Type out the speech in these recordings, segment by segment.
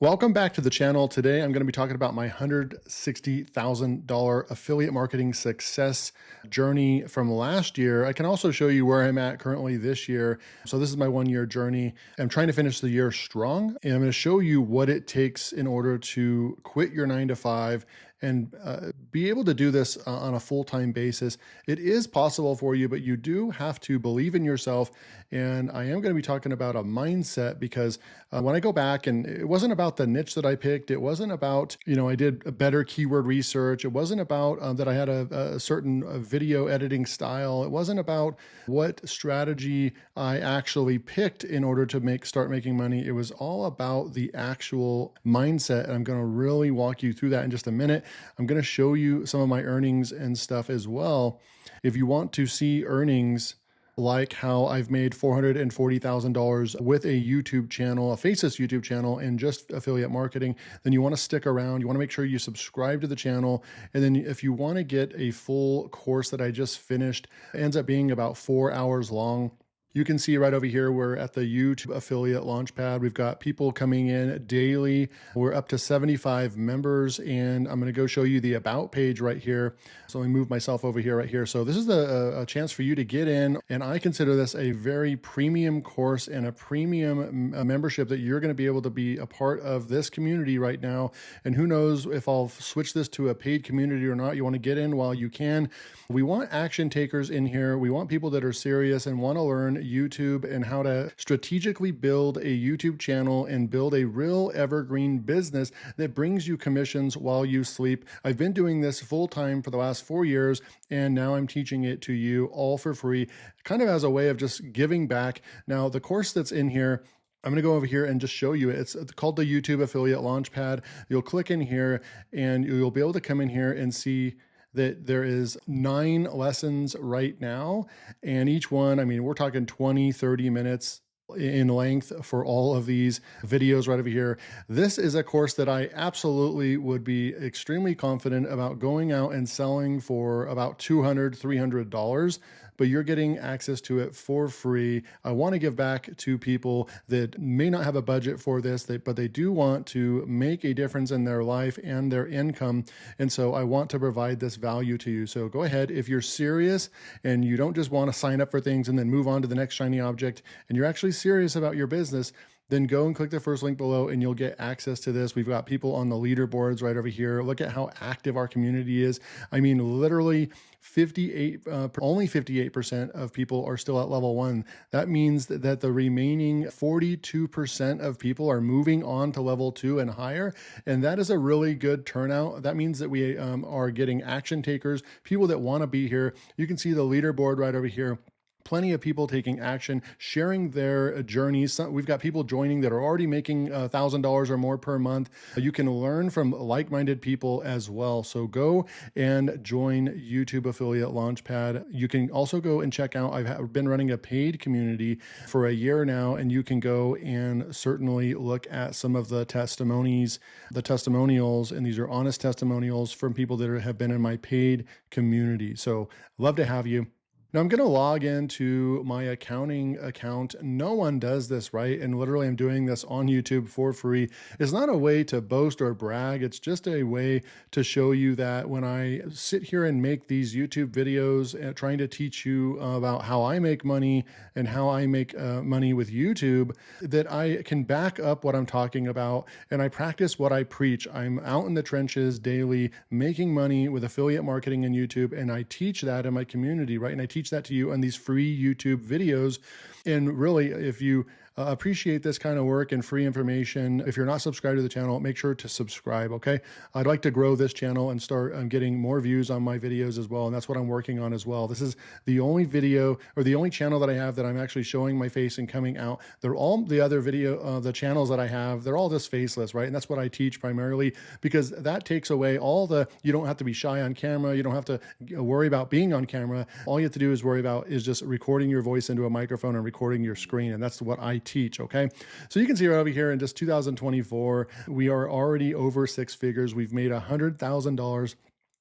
Welcome back to the channel. Today, I'm going to be talking about my $160,000 affiliate marketing success journey from last year. I can also show you where I'm at currently this year. So this is my 1 year journey. I'm trying to finish the year strong, and I'm going to show you what it takes in order to quit your 9 to 5 and be able to do this on a full-time basis. It is possible for you, but you do have to believe in yourself. And I am going to be talking about a mindset because when I go back, and it wasn't about the niche that I picked. It wasn't about, I did a better keyword research. It wasn't about that I had a certain video editing style. It wasn't about what strategy I actually picked in order to start making money. It was all about the actual mindset. And I'm going to really walk you through that in just a minute. I'm going to show you some of my earnings and stuff as well. If you want to see earnings like how I've made $440,000 with a YouTube channel, a faceless YouTube channel, and just affiliate marketing, then you want to stick around. You want to make sure you subscribe to the channel. And then if you want to get a full course that I just finished, it ends up being about 4 hours long. You can see right over here, we're at the YouTube Affiliate Launchpad. We've got people coming in daily. We're up to 75 members, and I'm going to go show you the About page right here. So let me move myself over here, right here. So this is a chance for you to get in, and I consider this a very premium course and a premium membership that you're going to be able to be a part of this community right now. And who knows if I'll switch this to a paid community or not. You want to get in while you can. We want action takers in here. We want people that are serious and want to learn YouTube and how to strategically build a YouTube channel and build a real evergreen business that brings you commissions while you sleep. I've been doing this full time for the last 4 years, and now I'm teaching it to you all for free, kind of as a way of just giving back. Now, the course that's in here, I'm going to go over here and just show you. It's called the YouTube Affiliate Launchpad. You'll click in here and you'll be able to come in here and see that there is 9 lessons right now. And each one, we're talking 20, 30 minutes in length for all of these videos right over here. This is a course that I absolutely would be extremely confident about going out and selling for about $200, $300, but you're getting access to it for free. I want to give back to people that may not have a budget for this, but they do want to make a difference in their life and their income. And so I want to provide this value to you. So go ahead, if you're serious and you don't just want to sign up for things and then move on to the next shiny object, and you're actually serious about your business, then go and click the first link below and you'll get access to this. We've got people on the leaderboards right over here. Look at how active our community is. Literally only 58% of people are still at level 1. That means that the remaining 42% of people are moving on to level 2 and higher. And that is a really good turnout. That means that we are getting action takers, people that want to be here. You can see the leaderboard right over here. Plenty of people taking action, sharing their journeys. We've got people joining that are already making $1,000 or more per month. You can learn from like-minded people as well. So go and join YouTube Affiliate Launchpad. You can also go and check out, I've been running a paid community for a year now, and you can go and certainly look at some of the testimonials, and these are honest testimonials from people that have been in my paid community. So love to have you. Now I'm going to log into my accounting account. No one does this, right? And literally I'm doing this on YouTube for free. It's not a way to boast or brag. It's just a way to show you that when I sit here and make these YouTube videos trying to teach you about how I make money and how I make money with YouTube, that I can back up what I'm talking about and I practice what I preach. I'm out in the trenches daily making money with affiliate marketing and YouTube, and I teach that in my community, right? And I teach that to you on these free YouTube videos. And really, if you appreciate this kind of work and free information, if you're not subscribed to the channel, make sure to subscribe, okay? I'd like to grow this channel and start getting more views on my videos as well, and that's what I'm working on as well. This is the only video or the only channel that I have that I'm actually showing my face and coming out. They're all the other the channels that I have, they're all just faceless, right? And that's what I teach primarily, because that takes away you don't have to be shy on camera, you don't have to worry about being on camera. All you have to do is worry about is just recording your voice into a microphone and recording your screen, and that's what I teach, okay? So you can see right over here in just 2024, we are already over 6 figures. We've made $100,000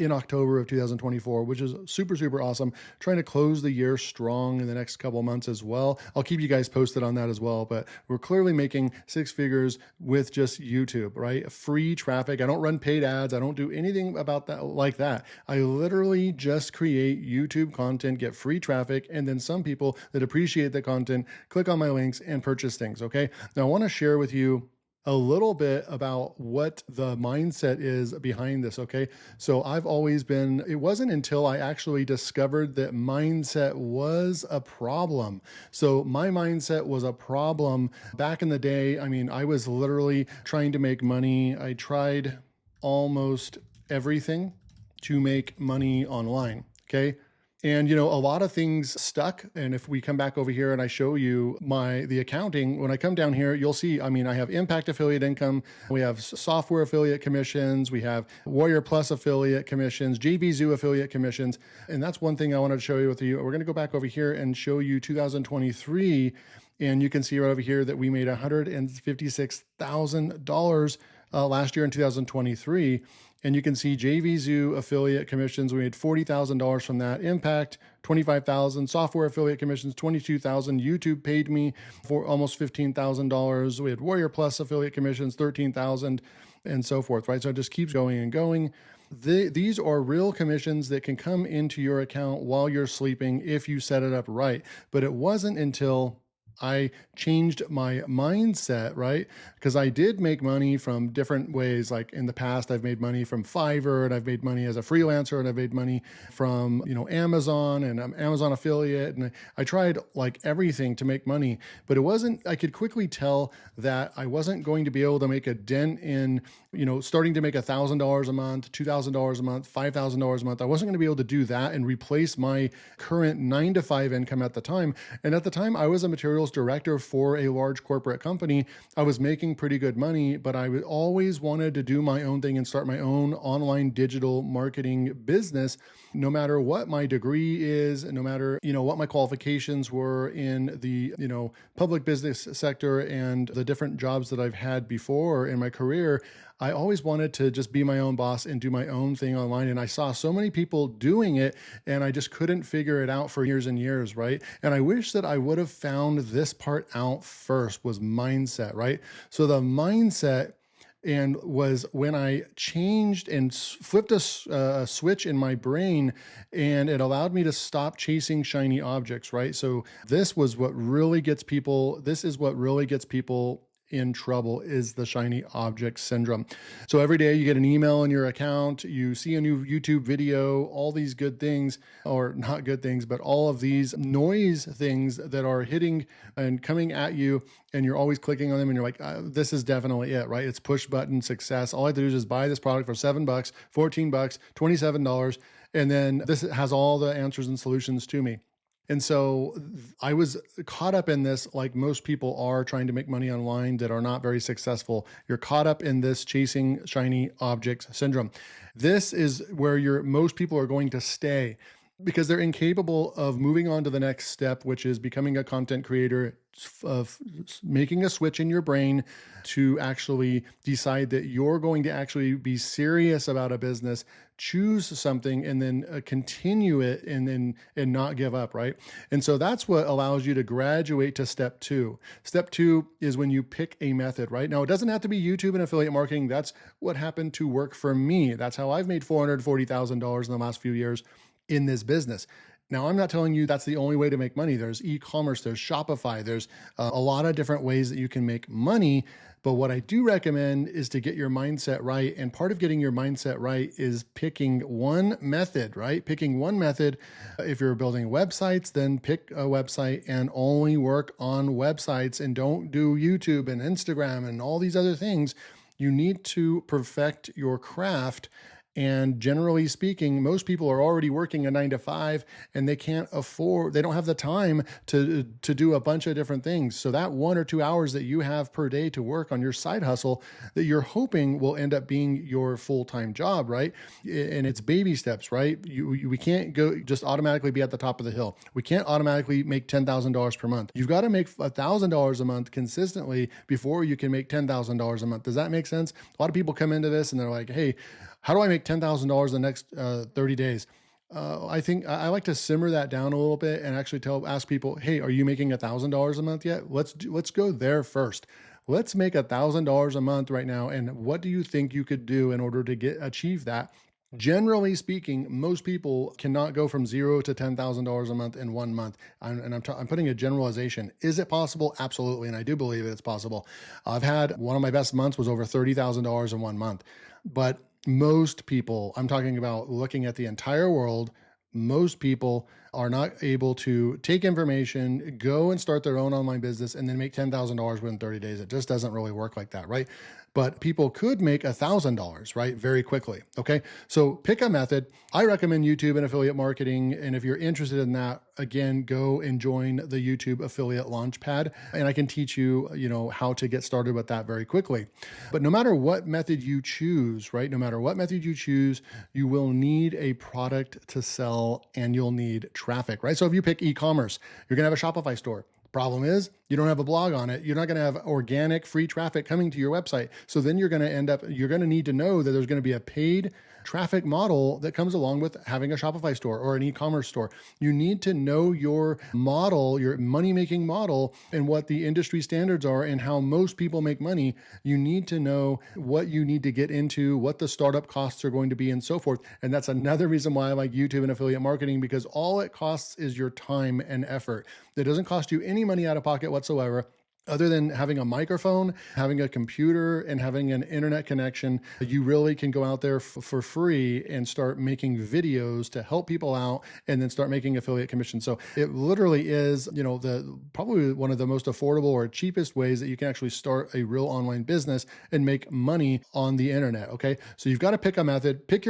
in October of 2024, which is super, super awesome. Trying to close the year strong in the next couple of months as well. I'll keep you guys posted on that as well, but we're clearly making six figures with just YouTube, right? Free traffic. I don't run paid ads. I don't do anything about that like that. I literally just create YouTube content, get free traffic, and then some people that appreciate the content click on my links and purchase things, okay? Now I want to share with you a little bit about what the mindset is behind this, okay? So I've always been, it wasn't until I actually discovered that mindset was a problem. So my mindset was a problem back in the day. I mean, I was literally trying to make money. I tried almost everything to make money online, okay? And a lot of things stuck. And if we come back over here and I show you the accounting, when I come down here, you'll see, I mean, I have Impact affiliate income, we have software affiliate commissions, we have Warrior Plus affiliate commissions, JVZoo affiliate commissions. And that's one thing I wanted to show you with you. We're going to go back over here and show you 2023. And you can see right over here that we made $156,000 last year in 2023. And you can see JVZoo affiliate commissions. We made $40,000 from that. Impact, $25,000. Software affiliate commissions, $22,000. YouTube paid me for almost $15,000. We had Warrior Plus affiliate commissions, $13,000, and so forth, right? So it just keeps going and going. These are real commissions that can come into your account while you're sleeping if you set it up right. But it wasn't until I changed my mindset, right? Because I did make money from different ways. Like in the past, I've made money from Fiverr, and I've made money as a freelancer, and I've made money from, Amazon, and I'm Amazon affiliate. And I tried like everything to make money, but it wasn't, I could quickly tell that I wasn't going to be able to make a dent in, starting to make $1,000 a month, $2,000 a month, $5,000 a month. I wasn't going to be able to do that and replace my current 9-to-5 income at the time. And at the time, I was a materials director for a large corporate company. I was making pretty good money, but I always wanted to do my own thing and start my own online digital marketing business, no matter what my degree is, no matter, what my qualifications were in the, public business sector and the different jobs that I've had before in my career. I always wanted to just be my own boss and do my own thing online. And I saw so many people doing it, and I just couldn't figure it out for years and years, right? And I wish that I would have found this part out first, was mindset, right? So the mindset was when I changed and flipped a switch in my brain, and it allowed me to stop chasing shiny objects, right? So this is what really gets people in trouble, is the shiny object syndrome. So every day you get an email in your account, you see a new YouTube video, all these good things, or not good things, but all of these noise things that are hitting and coming at you, and you're always clicking on them, and you're like, this is definitely it, right? It's push button success. All I have to do is just buy this product for $7, $14, $27, and then this has all the answers and solutions to me. And so I was caught up in this, like most people are trying to make money online that are not very successful. You're caught up in this chasing shiny objects syndrome. This is where most people are going to stay, because they're incapable of moving on to the next step, which is becoming a content creator, of making a switch in your brain to actually decide that you're going to actually be serious about a business, choose something, and then continue it, and not give up, right? And so that's what allows you to graduate to step 2. Step 2 is when you pick a method, right? Now, it doesn't have to be YouTube and affiliate marketing. That's what happened to work for me. That's how I've made $440,000 in the last few years in this business. Now, I'm not telling you that's the only way to make money. There's e-commerce, there's Shopify, there's a lot of different ways that you can make money. But what I do recommend is to get your mindset right. And part of getting your mindset right is picking one method, right? Picking one method. If you're building websites, then pick a website and only work on websites, and don't do YouTube and Instagram and all these other things. You need to perfect your craft. And generally speaking, most people are already working a 9-to-5, and they don't have the time to do a bunch of different things. So that 1 or 2 hours that you have per day to work on your side hustle, that you're hoping will end up being your full-time job, right? And it's baby steps, right? We can't go just automatically be at the top of the hill. We can't automatically make $10,000 per month. You've got to make $1,000 a month consistently before you can make $10,000 a month. Does that make sense? A lot of people come into this and they're like, hey, How do I make $10,000 the next 30 days? I think I like to simmer that down a little bit and actually ask people, hey, are you making $1,000 a month yet? Let's go there first. Let's make $1,000 a month right now. And what do you think you could do in order to achieve that? Generally speaking, most people cannot go from zero to $10,000 a month in 1 month. I'm putting a generalization. Is it possible? Absolutely. And I do believe it's possible. I've had one of my best months was over $30,000 in 1 month. But most people, I'm talking about looking at the entire world, most people are not able to take information, go and start their own online business, and then make $10,000 within 30 days. It just doesn't really work like that, right? But people could make $1,000, right? Very quickly. Okay. So pick a method. I recommend YouTube and affiliate marketing. And if you're interested in that, again, go and join the YouTube affiliate launchpad. And I can teach you, how to get started with that very quickly. But no matter what method you choose, right? No matter what method you choose, you will need a product to sell and you'll need traffic, right? So if you pick e-commerce, you're going to have a Shopify store. Problem is, you don't have a blog on it. You're not going to have organic free traffic coming to your website. So then you're going to need to know that there's going to be a paid traffic model that comes along with having a Shopify store or an e-commerce store. You need to know your model, your money-making model, and what the industry standards are and how most people make money. You need to know what you need to get into, what the startup costs are going to be, and so forth. And that's another reason why I like YouTube and affiliate marketing, because all it costs is your time and effort. It doesn't cost you any money out of pocket whatsoever. Other than having a microphone, having a computer, and having an internet connection, you really can go out there for free and start making videos to help people out and then start making affiliate commissions. So it literally is, probably one of the most affordable or cheapest ways that you can actually start a real online business and make money on the internet. Okay. So you've got to pick your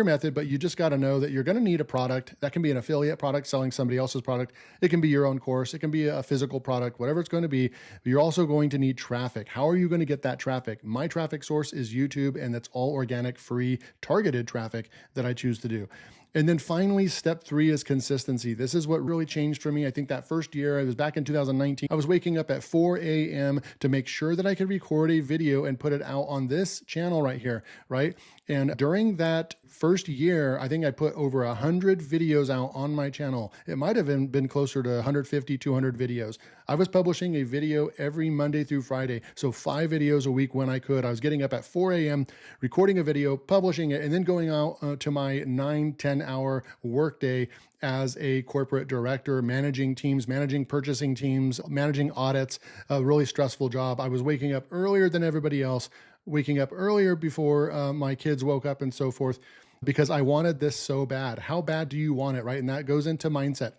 method, but you just got to know that you're going to need a product. That can be an affiliate product selling somebody else's product. It can be your own course. It can be a physical product, whatever it's going to be. You're also going to need traffic. How are you going to get that traffic? My traffic source is YouTube, and that's all organic, free, targeted traffic that I choose to do. And then finally, step 3 is consistency. This is what really changed for me. I think that first year, I was back in 2019, I was waking up at 4 a.m. to make sure that I could record a video and put it out on this channel right here, right? And during that first year, I think I put over 100 videos out on my channel. It might have been closer to 150, 200 videos. I was publishing a video every Monday through Friday. So 5 videos a week when I could. I was getting up at 4 a.m., recording a video, publishing it, and then going out to my 9-10 hour workday as a corporate director, managing teams, managing purchasing teams, managing audits, a really stressful job. I was waking up earlier than everybody else, waking up earlier before my kids woke up and so forth, because I wanted this so bad. How bad do you want it, right? And that goes into mindset.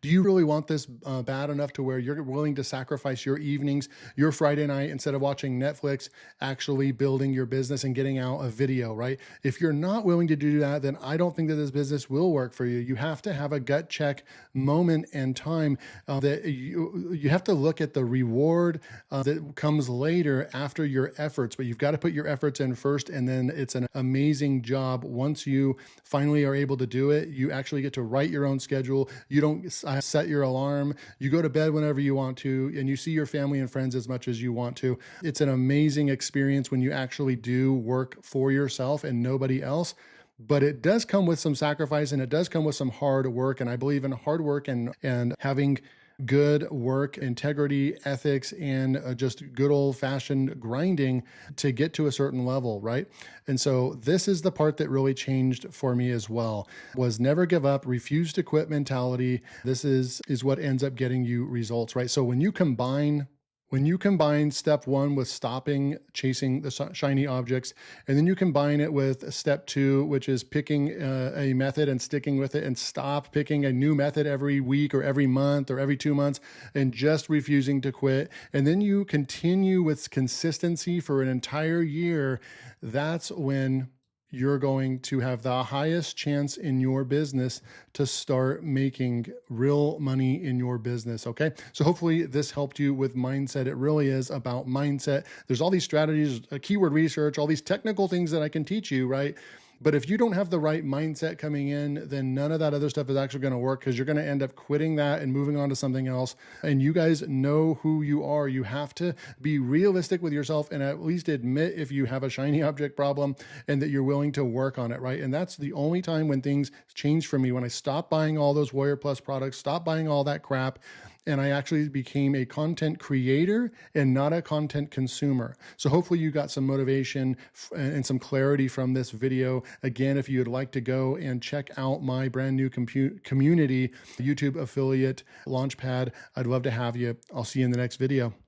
Do you really want this bad enough to where you're willing to sacrifice your evenings, your Friday night, instead of watching Netflix, actually building your business and getting out a video, right? If you're not willing to do that, then I don't think that this business will work for you. You have to have a gut check moment and time that you have to look at the reward that comes later after your efforts, but you've got to put your efforts in first, and then it's an amazing job. Once you finally are able to do it, you actually get to write your own schedule. You don't set your alarm. You go to bed whenever you want to, and you see your family and friends as much as you want to. It's an amazing experience when you actually do work for yourself and nobody else. But it does come with some sacrifice, and it does come with some hard work. And I believe in hard work and having good work, integrity, ethics, and just good old-fashioned grinding to get to a certain level, right? And so this is the part that really changed for me as well, was never give up, refuse to quit mentality. This is what ends up getting you results, right? So when you combine step 1 with stopping chasing the shiny objects, and then you combine it with step 2, which is picking a method and sticking with it, and stop picking a new method every week or every month or every 2 months and just refusing to quit, and then you continue with consistency for an entire year, that's when you're going to have the highest chance in your business to start making real money in your business. Okay. So hopefully this helped you with mindset. It really is about mindset. There's all these strategies, keyword research, all these technical things that I can teach you, right? But if you don't have the right mindset coming in, then none of that other stuff is actually going to work, because you're going to end up quitting that and moving on to something else. And you guys know who you are. You have to be realistic with yourself and at least admit if you have a shiny object problem and that you're willing to work on it, right? And that's the only time when things changed for me, when I stopped buying all those Warrior Plus products, stopped buying all that crap, and I actually became a content creator and not a content consumer. So hopefully you got some motivation and some clarity from this video. Again, if you'd like to go and check out my brand new community, YouTube affiliate Launchpad, I'd love to have you. I'll see you in the next video.